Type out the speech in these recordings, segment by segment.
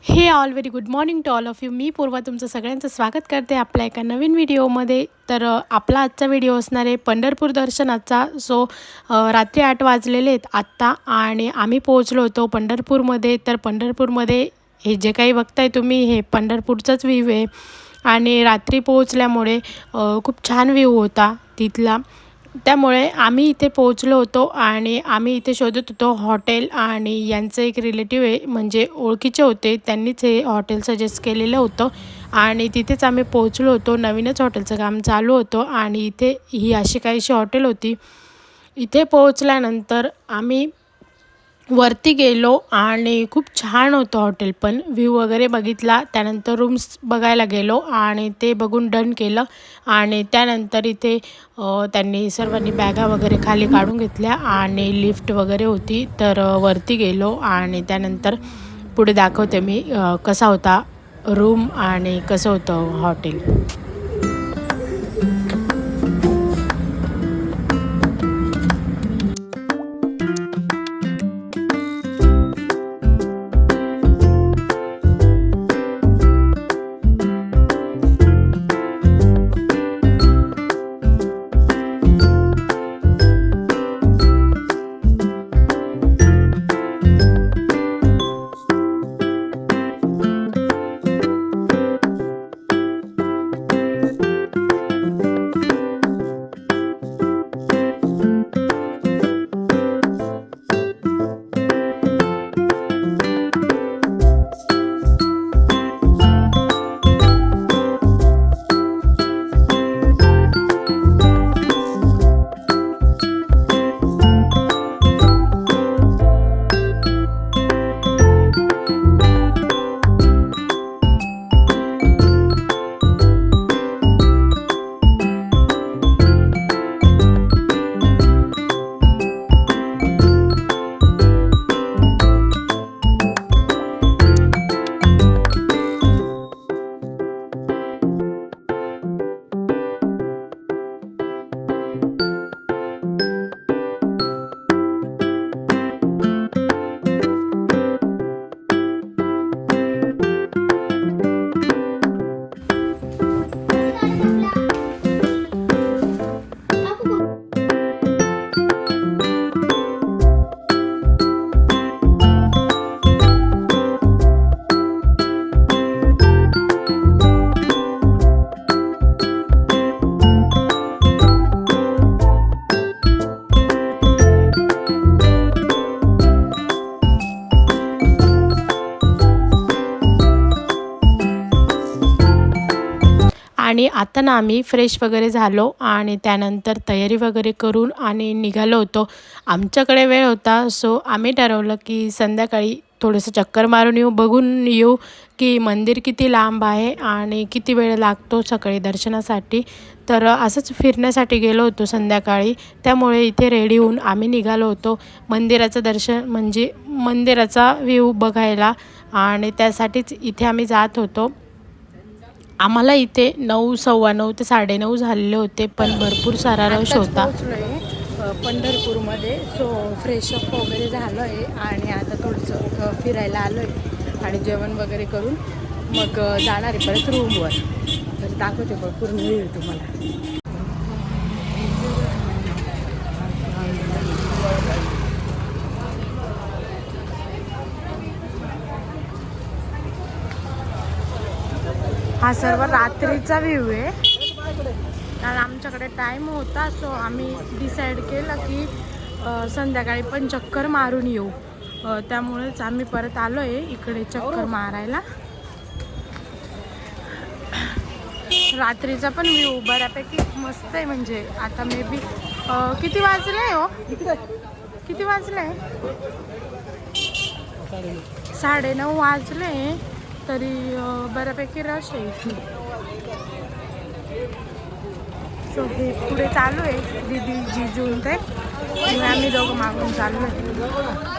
हे all very good morning to all of you. मी पूर्वा तुमचं सगळ्यांचं स्वागत करते आपल्या एका नवीन व्हिडिओमध्ये. तर आपला आजचा व्हिडिओ असणार आहे पंढरपूर दर्शनाचा. रात्री 8 वाजलेले आहेत आत्ता आणि आम्ही पोहोचलो होतो पंढरपूरमध्ये. तर पंढरपूरमध्ये हे जे काही बघताय तुम्ही हे पंढरपूरचाच व्ह्यू आहे आणि रात्री पोहोचल्यामुळे खूप छान व्ह्यू होता तिथला. त्यामुळे आम्ही इथे पोहोचलो होतो आणि आम्ही इथे शोधत होतो हॉटेल. आणि यांचं एक रिलेटिव्ह आहे म्हणजे ओळखीचे होते, त्यांनीच हे हॉटेल सजेस्ट केलेलं होतं आणि तिथेच आम्ही पोहोचलो होतो. नवीनच हॉटेलचं काम चालू होतं आणि इथे ही अशी काहीशी हॉटेल होती. इथे पोहोचल्यानंतर आम्ही वरती गेलो आणि खूप छान होतं हॉटेल, पण व्ह्यू वगैरे बघितला. त्यानंतर रूम्स बघायला गेलो आणि ते बघून डन केलं. आणि त्यानंतर इथे त्यांनी सर्वांनी बॅगा वगैरे खाली काढून घेतल्या आणि लिफ्ट वगैरे होती. तर वरती गेलो आणि त्यानंतर पुढे दाखवते मी कसा होता रूम आणि कसं होतं हॉटेल. आणि आता ना आम्ही फ्रेश वगैरे झालो आणि त्यानंतर तयारी वगैरे करून आणि निघालो होतो. आमच्याकडे वेळ होता, आम्ही ठरवलं की संध्याकाळी थोडंसं चक्कर मारून येऊ, बघून येऊ की मंदिर किती लांब आहे आणि किती वेळ लागतो सकाळी दर्शनासाठी. तर असंच फिरण्यासाठी गेलो होतो संध्याकाळी. त्यामुळे इथे रेडी होऊन आम्ही निघालो होतो मंदिराचं दर्शन म्हणजे मंदिराचा व्ह्यू बघायला आणि त्यासाठीच इथे आम्ही जात होतो. आम्हाला इथे 9, 9:15 ते 9:30 झालेले होते, पण भरपूर सारा रश होता. पंढरपूरमध्ये फ्रेशअप वगैरे झालं आहे आणि आता थोडंसं फिरायला आलो आहे आणि जेवण वगैरे करून मग जाणार आहे परत रूमवर. तर दाखवते बघ पूर्ण व्ह्यू तुम्हाला. हा सर्व रात्रीचा व्ह्यू आहे कारण आमच्याकडे टाईम होता. आम्ही डिसाईड केलं की संध्याकाळी पण चक्कर मारून येऊ. त्यामुळेच आम्ही परत आलो आहे इकडे चक्कर मारायला. रात्रीचा पण व्ह्यू बऱ्यापैकी मस्त आहे. म्हणजे आता मे बी किती वाजले हो, किती वाजले? 9:30 वाजले तरी बऱ्यापैकी रश आहे इथे. हे पुढे चालू आहे दीदी जिजून ते आम्ही दोघं मागून चालू आहे.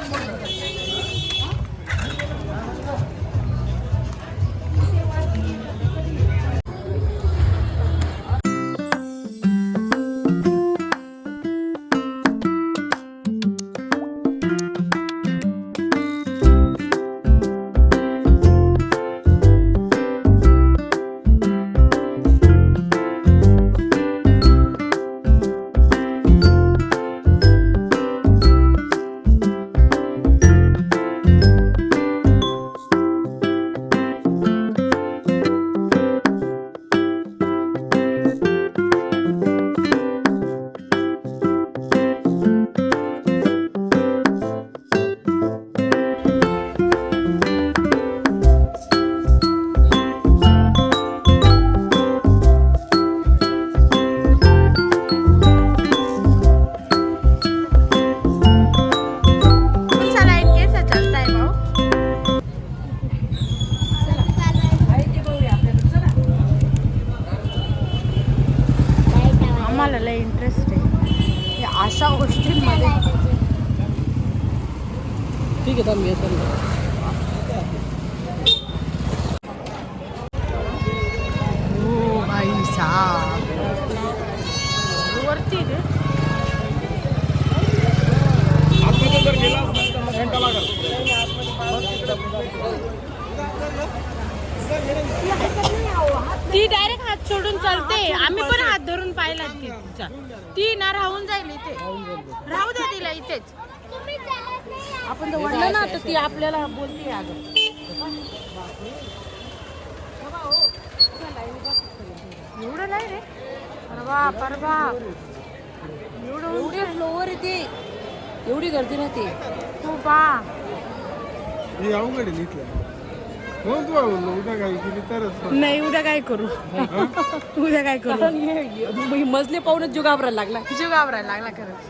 घेतात मी ओ भाई साहब वरती रे ती डायरेक्ट हात सोडून चालते. आम्ही पण हात धरून पाहिला की तिचा ती ना राहून जाईल इथे. राहू दे तिला इथेच. आपण जर वळलं ना तर ती आपल्याला बोलते अगं. एवढं नाही रे. अरे बाप एवढे फ्लोअर येते. एवढी गर्दी राहते. तू पा नाही उद्या काय करू. उद्या काय करू. मजले पाहूनच जीव घाबरायला लागला खरंच.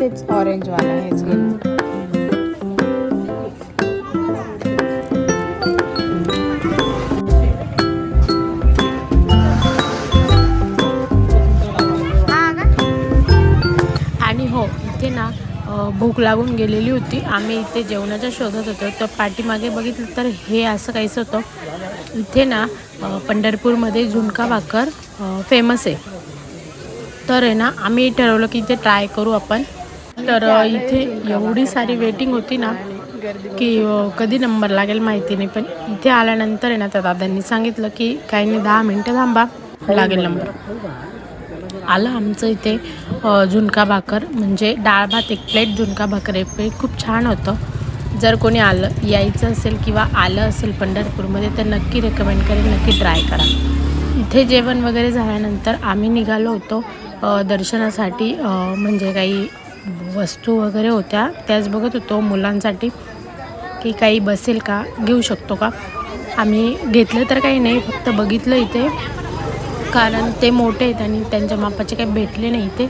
तेच ऑरेंज वाला हेच घेऊ. आणि हो इथे ना भूक लागून गेलेली होती. आम्ही इथे जेवणाच्या शोधात होतो तर पाठीमागे बघितलं तर हे असं काहीच होतं. इथे ना पंढरपूरमध्ये झुणका भाकर फेमस आहे. तर आहे ना आम्ही ठरवलं की इथे ट्राय करू आपण. तर इथे एवढी सारी वेटिंग होती ना की कधी नंबर लागेल माहिती नाही. पण इथे आल्यानंतर आहे ना त्या दादांनी सांगितलं की काही नाही 10 मिनटं थांबा लागेल नंबर. आलं आमचं इथे झुणका भाकर म्हणजे डाळ भात 1 प्लेट झुणका भाकर 1 प्लेट खूप छान होतं. जर कोणी यायचं असेल किंवा आलं असेल पंढरपूरमध्ये तर नक्की रेकमेंड करेन, नक्की ट्राय करा. इथे जेवण वगैरे झाल्यानंतर आम्ही निघालो होतो दर्शनासाठी. म्हणजे काही वस्तू वगैरे होत्या त्याच बघत होतो मुलांसाठी की काही बसेल का, घेऊ शकतो का. आम्ही घेतलं तर काही नाही, फक्त बघितलं इथे कारण ते मोठे आहेत आणि त्यांच्या मापाचे काही भेटले नाही इथे.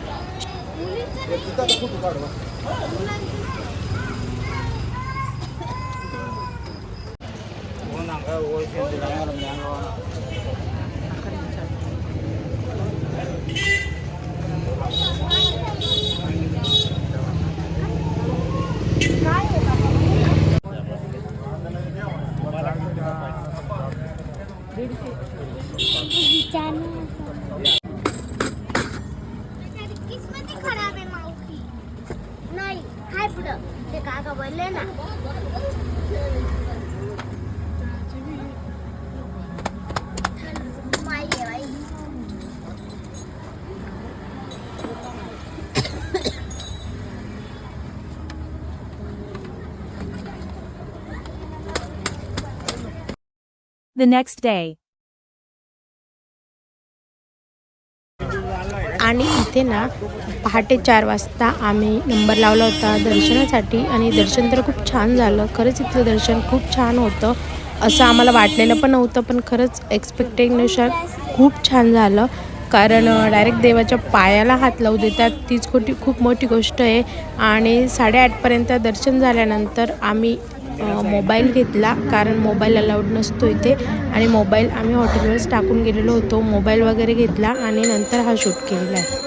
नाही हाय पुढं ते काका बोलले ना The next day. आणि इथे ना पहाटे 4 वाजता आम्ही नंबर लावला होता दर्शनासाठी आणि दर्शन तर खूप छान झालं. खरंच इथलं दर्शन खूप छान होतं. असं आम्हाला वाटलेलं पण नव्हतं, पण खरंच एक्सपेक्टेडनुसार खूप छान झालं. कारण डायरेक्ट देवाच्या पायाला हात लावू देतात तीच खूप मोठी गोष्ट आहे. आणि 8:30पर्यंत दर्शन झाल्यानंतर आम्ही मोबाईल घेतला, कारण मोबाईल अलाउड नसतो इथे. आणि मोबाईल आम्ही हॉटेलवरच टाकून गेलेलो होतो. मोबाईल वगैरे घेतला आणि नंतर हा शूट केलेला आहे.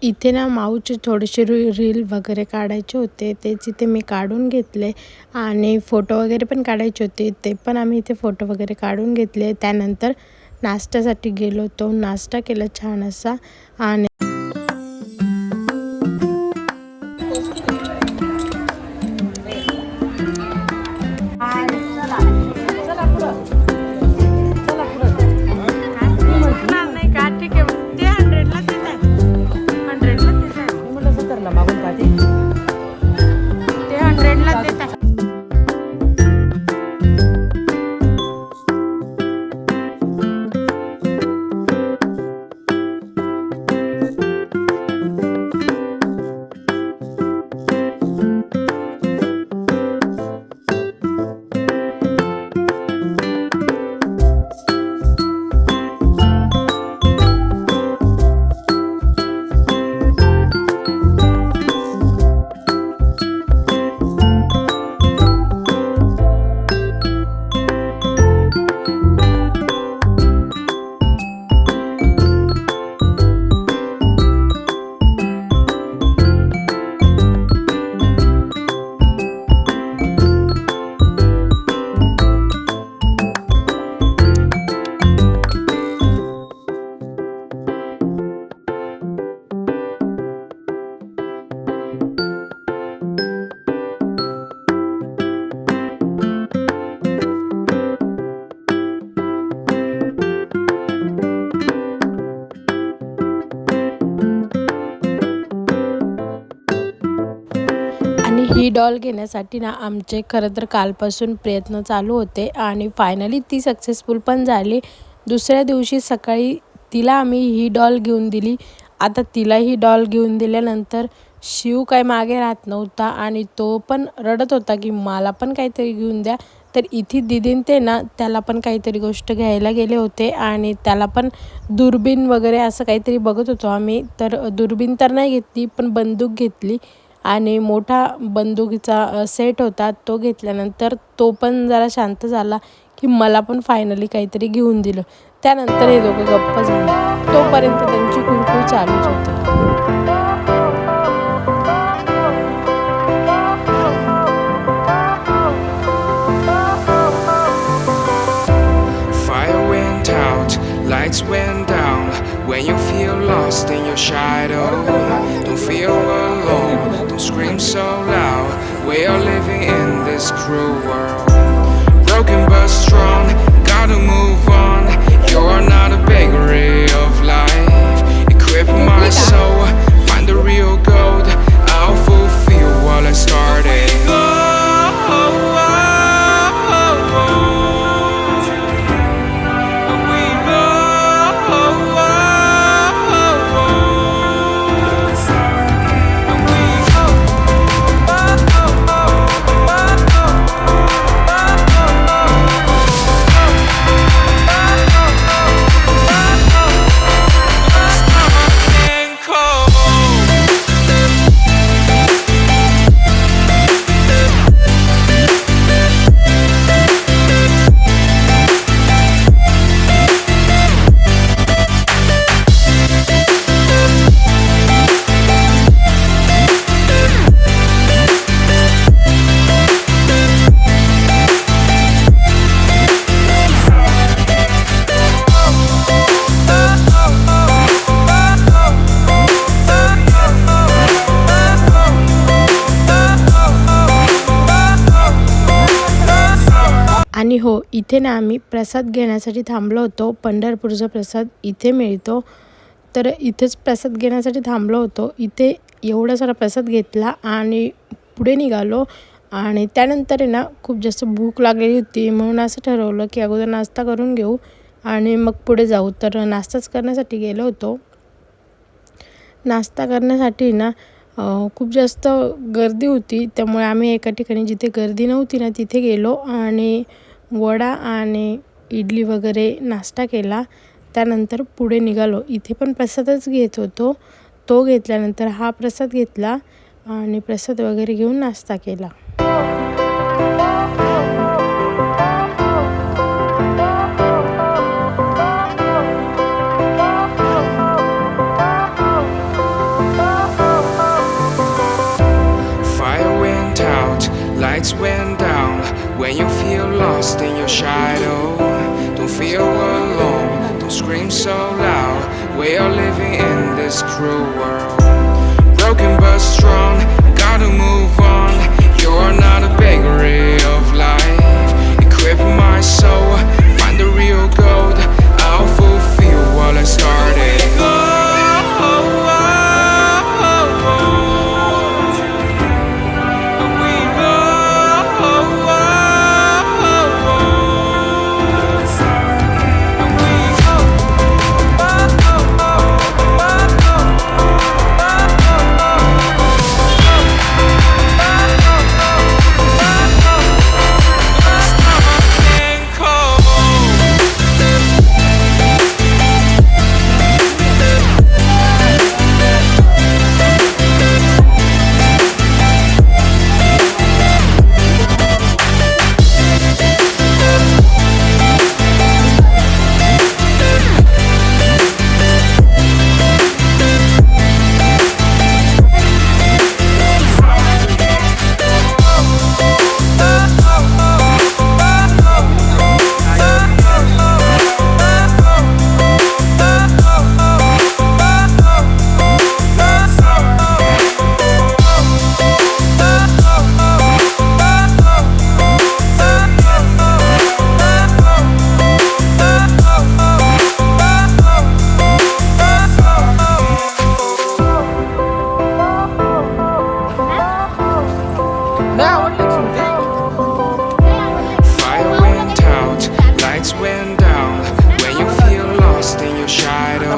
इथे ना माऊचे थोडेसे रील वगैरे काढायचे होते, तेच इथे मी काढून घेतले. आणि फोटो वगैरे पण काढायचे होते, ते पण आम्ही इथे फोटो वगैरे काढून घेतले. त्यानंतर नाश्त्यासाठी गेलो होतो, नाश्ता केला छान असा. आणि ही डॉल घेण्यासाठी ना आमचे खरं तर कालपासून प्रयत्न चालू होते आणि फायनली ती सक्सेसफुल पण झाली. दुसऱ्या दिवशी सकाळी तिला आम्ही ही डॉल घेऊन दिली. आता तिला ही डॉल घेऊन दिल्यानंतर शिव काय मागे राहत नव्हता आणि तो पण रडत होता की मला पण काहीतरी घेऊन द्या. तर इथे दीदीन ते ना त्याला पण काहीतरी गोष्ट घ्यायला गेले होते आणि त्याला पण दुर्बीण वगैरे असं काहीतरी बघत होतो आम्ही. तर दुर्बीण तर नाही घेतली, पण बंदूक घेतली आणि मोठा बंदुकीचा सेट होता तो घेतल्यानंतर तो पण जरा शांत झाला की मला पण फायनली काहीतरी घेऊन दिलं. त्यानंतर हे दोघं गप्प झाले. तोपर्यंत त्यांची कुरकुर चालूच होती. Fire went out, lights went down. When you feel lost in your shadow, don't feel alone, don't scream so loud. We are living in this cruel world. Broken but strong, gotta move on. You're not a bakery of life. Equip my soul, find the real gold. I'll fulfill what I started. आणि हो, इथे ना आम्ही प्रसाद घेण्यासाठी थांबलो होतो. पंढरपूरचा प्रसाद इथे मिळतो, तर इथेच प्रसाद घेण्यासाठी थांबलो होतो. इथे एवढा सारा प्रसाद घेतला आणि पुढे निघालो. आणि त्यानंतर आहे ना खूप जास्त भूक लागलेली होती, म्हणून असं ठरवलं की अगोदर नाश्ता करून घेऊ आणि मग पुढे जाऊ. तर नाश्ताच करण्यासाठी गेलो होतो. नाश्ता करण्यासाठी ना खूप जास्त गर्दी होती, त्यामुळे आम्ही एका ठिकाणी जिथे गर्दी नव्हती ना तिथे गेलो आणि वडा आणि इडली वगैरे नाश्ता केला. त्यानंतर पुढे निघालो. इथे पण प्रसादच घेत होतो. तो घेतल्यानंतर हा प्रसाद घेतला आणि प्रसाद वगैरे घेऊन नाश्ता केला. Fire went out, lights went down. When you feel lost in your shadow, don't feel alone, don't scream so loud. We are living in this cruel world. Broken but strong, gotta move on. You're not a bakery of life. Equip my soul, find the real gold. I'll fulfill what I started. Fire went out, lights went down. When you feel lost in your shadow,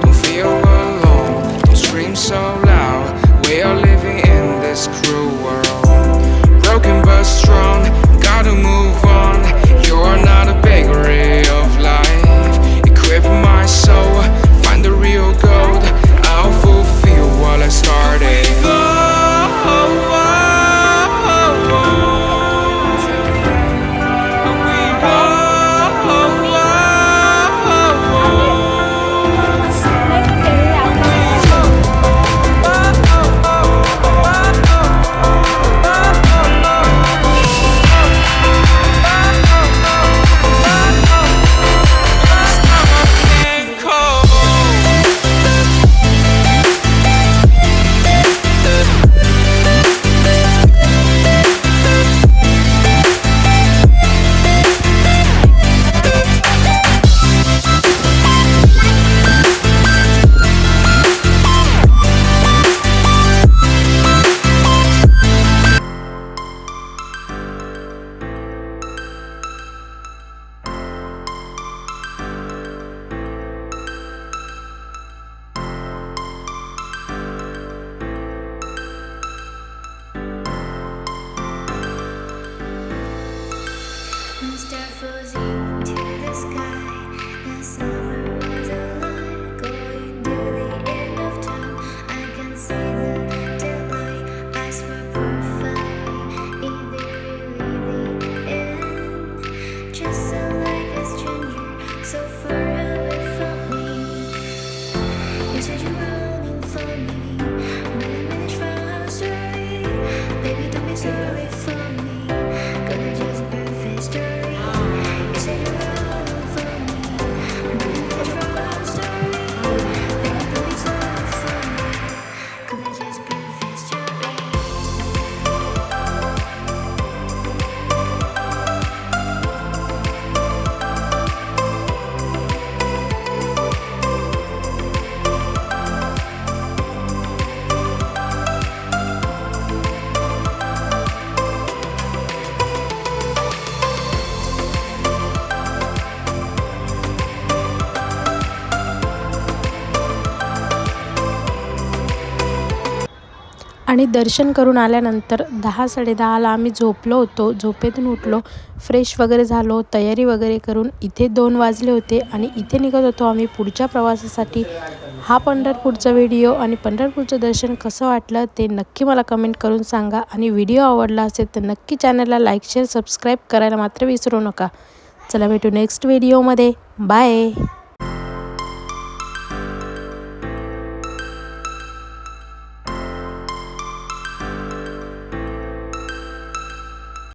don't feel alone, don't scream so loud. We are living in this cruel world. Broken but strong, gotta move on. You're not a bakery of life. Equip my soul, find the real gold. I'll fulfill what I started. Sorry for me, gonna just perfect story. You said आणि दर्शन करून आल्यानंतर 10-10:30ला आम्ही झोपलो होतो. झोपेतून उठलो, fresh वगैरे झालो, तयारी वगैरे करून इथे 2 वाजले होते आणि इथे निघत होतो आम्ही पुढच्या प्रवासासाठी. हा पंढरपूरचा व्हिडिओ आणि पंढरपूरचं दर्शन कसं वाटलं ते नक्की मला कमेंट करून सांगा. आणि व्हिडिओ आवडला असेल तर नक्की चॅनलला लाईक, शेअर, सबस्क्राईब करायला मात्र विसरू नका. चला भेटू नेक्स्ट व्हिडिओमध्ये. बाय.